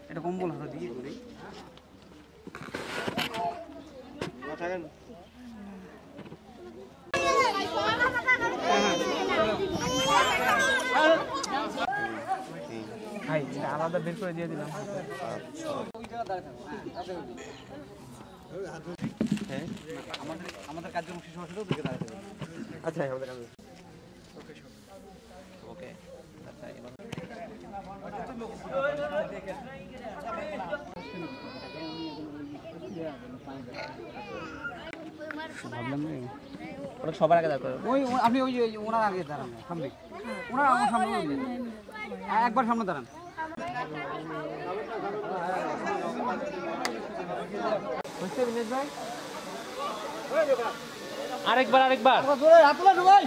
এটা কম্বল হাতে দিয়ে করি ভাই আলাদা বের করে দিয়ে দিলাম হ্যাঁ আমাদের কার্যক্রম শেষ হওয়ার সাথে ওদেরকে দাঁড়াতে হবে আচ্ছা আমাদের কাজ ওকে আচ্ছা এবার ওরা সবার আগে দাঁড়াবে ওই আপনি ওই যে ওনার আগে দাঁড়ান সামনে ওনার আমার সামনে একবার সামনে দাঁড়ান বুঝতে বিনেশ ভাই আরেকবার হাত তোলা সবাই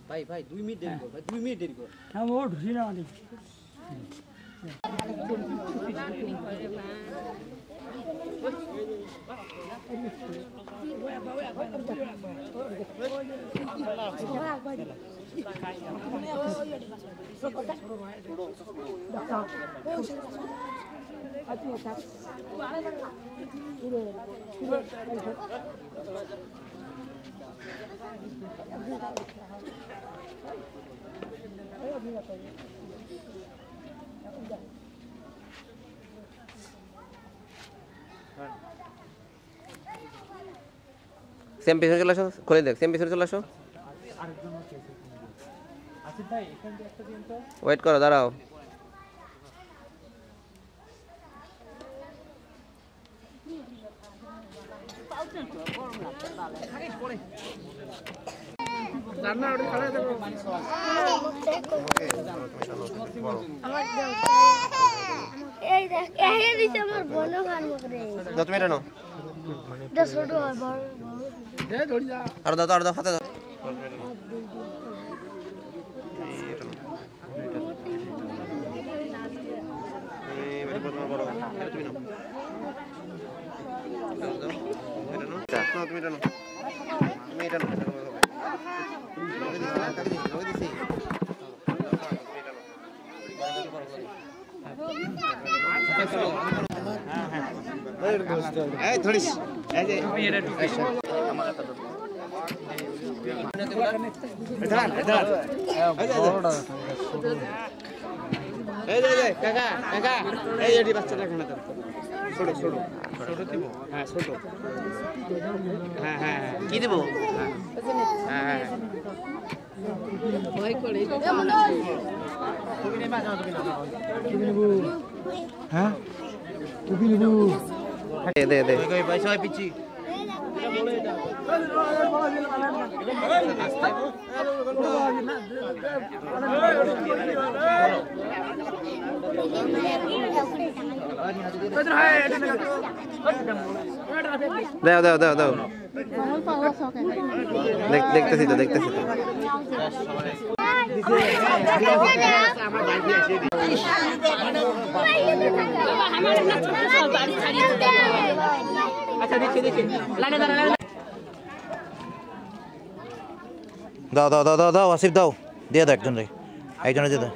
ভাই ভাই 2 মিনিট দেরি কর ভাই 2 মিনিট দেরি কর হ্যাঁ ও ঢুসি না মানে সেম পিছনে চলে আসো খুলে দেখ সেম পিছনে চলে আসো ওয়েট করো দাঁড়াও আর দাও হাতে দাও হ্যাঁ ছোট হ্যাঁ হ্যাঁ কি দেবো? হ্যাঁ হ্যাঁ হ্যাঁ টুপি নেবো দে দে দাও দাও দাও দাও দেখতেছি তো দাও দাও দাও দাও দাও আসিফ দাও দিয়ে দাও একজনে দিয়ে দাও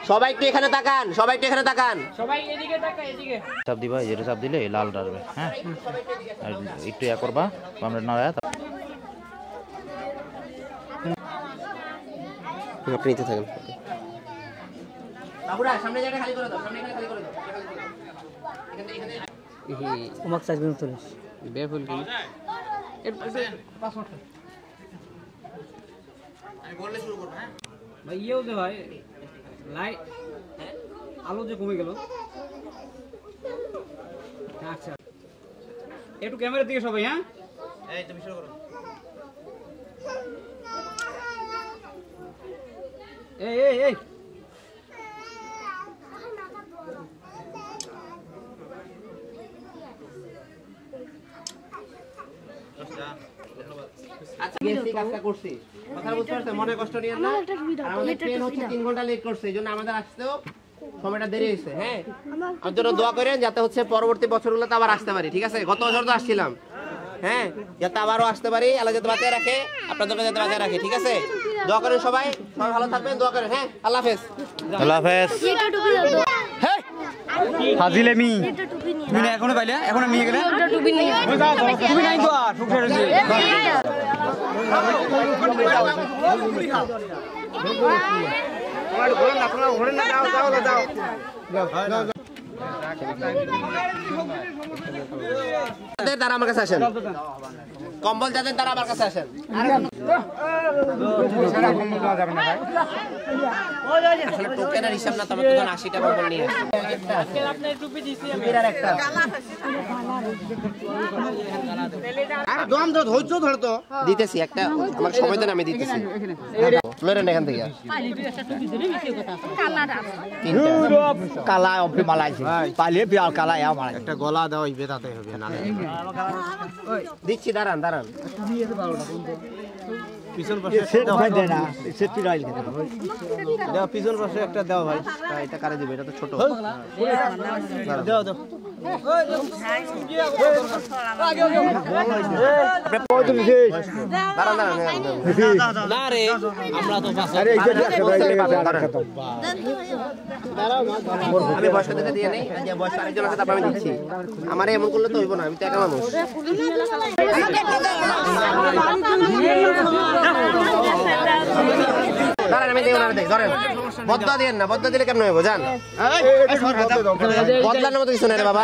সবাই একটু এখানে তাকান, চাপ দিবা যেটা চাপ দিলে লাল ডালবে হ্যাঁ আর একটু ইয়া করবা আমরা না আপনি নিতে থাকেন। বেফুল কি ভাই ইয়েও যে ভাই লাইট আলো যে কমে গেল। আচ্ছা একটু ক্যামেরার দিকে সবাই। হ্যাঁ এই তুমি শুরু করো এই এই এই আচ্ছা গেছি কাজটা করছি, কথা বুঝতে পারছেন? মনে কষ্ট নিয়ে না। আমাদের ট্রেন হচ্ছে 3 ঘন্টা লেট করছে, এইজন্য আমাদের আসতেও সময়টা দেরি হয়েছে। হ্যাঁ আমার জন্য দোয়া করেন যাতে হচ্ছে পরবর্তী বছরগুলোতে আবার আসতে পারি, ঠিক আছে? গত বছর তো আসছিলাম, হ্যাঁ যাতে আবারও আসতে পারি, আল্লাহ যাতে বাঁচিয়ে রাখে, আপনাদেরকে যাতে বাঁচিয়ে রাখে, ঠিক আছে? দোয়া করেন সবাই, সবাই ভালো থাকবেন, দোয়া করেন। হ্যাঁ আল্লাহ হাফেজ। আল্লাহ হাফেজ। হাজিলে মি তুমি না এখনো পাইলে এখন নিয়ে গেলে টুপি নাই তো আর সুখের যে তারা আমার কাছে আসেন, কম্বল যাদের তারা আমার কাছে আসেন। আসলে টোকেনের হিসাব না, তবে তখন 80টা কম্বল নিয়ে দিতেছি একটা, আমার সময় দেন আমি দিতেছি। লড়েন এখান থেকে কালা অফি মালাইছে পালিয়ে বিয়াল কালা মালাই একটা গলা দেওয়া বেতাতে হবে না। দিচ্ছি, দাঁড়ান দাঁড়ান। পিছন পাশে না সেটি রাইল দাও, পিছন পাশে একটা দাও ভাই। এটা কারে দিবে? এটা তো ছোট। দাও দাও। দাঁড়ান দাঁড়ান না রে, আমরা তো আমি বয়সা দিতে দিয়ে নেই, যে বয়স আরেকজন আছে তারপর আমি দিচ্ছি। আমার এমন করলে তো হইব না, আমি তো একা মানুষ। দাঁড়ান আমি দেব না, ধরেন বদলা দিয়েন না, বদলা দিলে কেমন হইব জান? বদলার মতো কিছু নাই রে বাবা।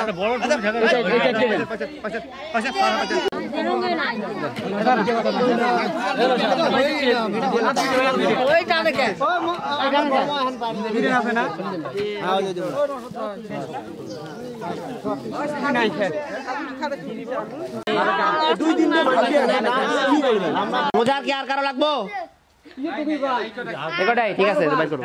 মোজার কি আর কারো লাগবো? এটাই ঠিক আছে, বাই করো।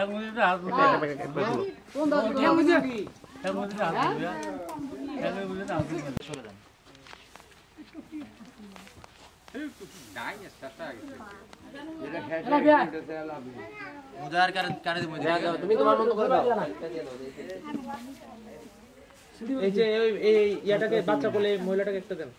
তুমি তোমার মতো করে দাও। এই যে এই ইয়াটাকে বাচ্চা বলে মহিলাটাকে একটা দেন।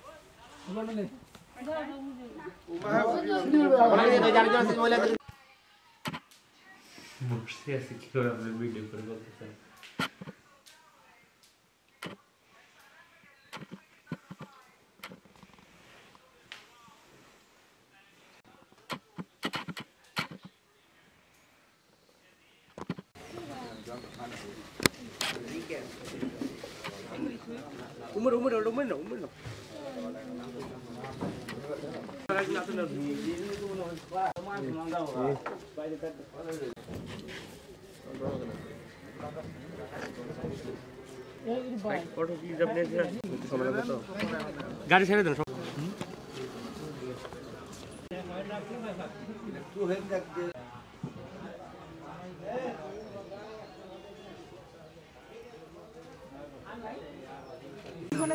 গাড়ি ছেড়ে দেন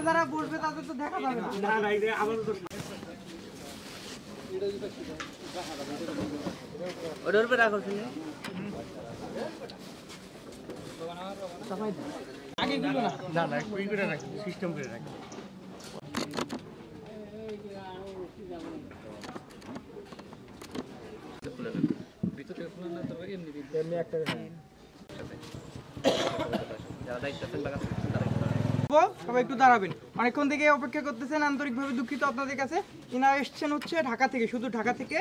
যারা বসবে তাদের তো দেখা যাবে না। ওটার উপরে রাখো আগে গুলো না। না না ওই করে রাখি সিস্টেম করে রাখি সবাই একটু দাঁড়াবেন, অনেকক্ষণ থেকে অপেক্ষা করতেছেন, আন্তরিকভাবে দুঃখিত আপনাদের কাছে। ইনারা এসছেন হচ্ছে ঢাকা থেকে, শুধু ঢাকা থেকে,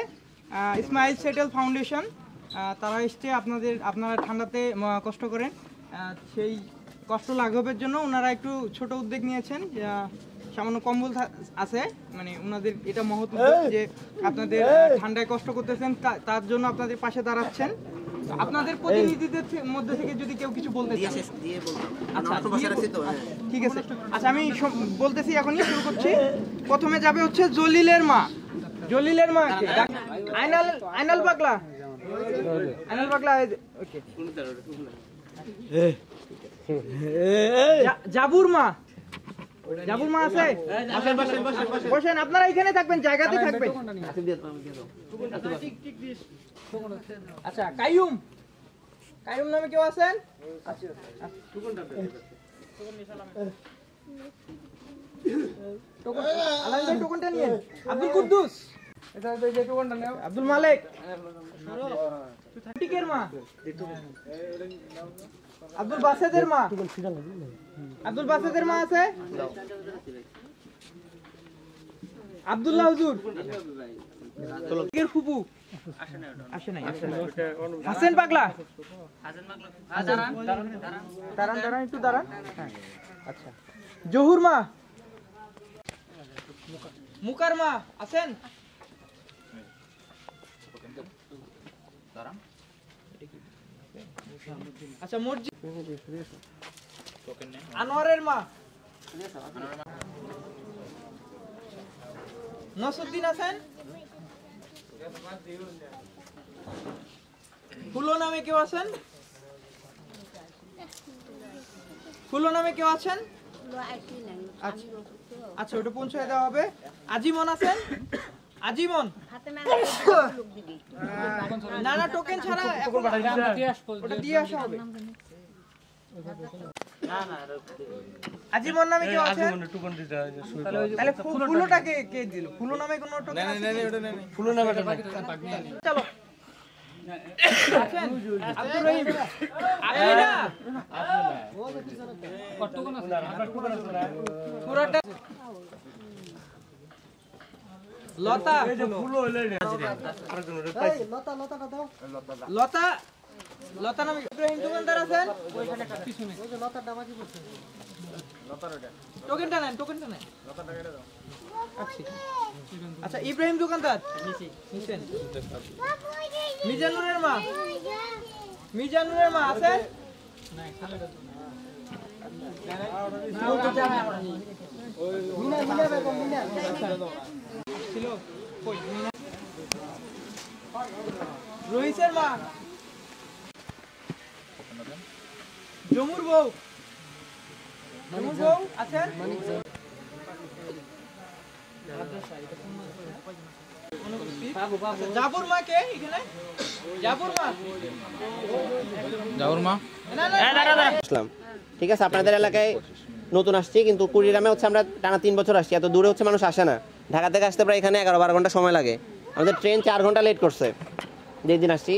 ইসমাইল সেটেল ফাউন্ডেশন। তারা এসছে আপনারা ঠান্ডাতে কষ্ট করেন, সেই কষ্ট লাঘবের জন্য ওনারা একটু ছোট উদ্যোগ নিয়েছেন। সামান্য কম্বল আছে, মানে ওনাদের এটা মহৎ উদ্যোগ যে আপনাদের ঠান্ডায় কষ্ট করতেছেন, তার জন্য আপনাদের পাশে দাঁড়াচ্ছেন। আপনাদের প্রতিনিধিদের মধ্যে থেকে যদি কেউ কিছু বলতে চান। ঠিক আছে, আচ্ছা আমি বলতেছি, এখনই শুরু করছি। প্রথমে যাবে হচ্ছে জলিলের মা। জলিলের মা কে? আইনাল পাগলা। আইনাল পাগলা, ওকে। জাবুর মা। জাবুর মা আছে? বসেন, আপনারা এখানে থাকবেন, জায়গাতে থাকবেন। আচ্ছা, কাইয়ুম। কাইয়ুম নামে কেউ আছেন? টোকনটা নিয়ে। আব্দুল কুদ্দুস। আব্দুল মালিক। টিকের মা। আব্দুল বাসেদের মা। আব্দুল বাসেদের মা আছে? আব্দুল্লাহ হুজুর। টিকের ফুপু আসে নাই। হাসেন পাগলা। দাঁড়ান একটু দাঁড়ান। আচ্ছা, জহুর মা। মুকার মা আছেন? আচ্ছা, মসজিদ। আনোয়ারের মা। নসরুদ্দিন আছেন? ফুলো নামে কেউ আছেন? ফুলো নামে কেউ আছেন? আচ্ছা, ওটা পৌঁছে দেওয়া হবে। আজিমন আছেন? আজিমন। না না, টোকেন ছাড়া ওটা দিয়ে আসা হবে। আজিমন নামে কেউ আছেন? তাহলে ফুলোটা কে দিল? ফুলো নামে কোনো টোকেন আছে? ফুলো নামে চলো। আছেন? আব্দুর রহিম। আপনি না? পুরোটা লতা। লতা। লতা নামে ইব্রাহিম দোকানদার আছেন? টোকেনটা নেন। আচ্ছা, ইব্রাহিম দোকানদার। মিজানুরের মা। মিজানুরের মা আছে? রহিসের মা। জমুর বউ। জমুর বউ আছেন? জাবুর মা কে এখানে? জাবুর মা। যাওর মা। ঠিক আছে, আপনাদের এলাকায় নতুন আসছি, কিন্তু কুড়িগ্রামে হচ্ছে আমরা টানা 3 বছর আসছি। এত দূরে হচ্ছে মানুষ আসে না। ঢাকা থেকে আসতে প্রায় এখানে 11-12 ঘন্টা সময় লাগে। আমাদের ট্রেন 4 ঘন্টা লেট করছে যেদিন আসছি।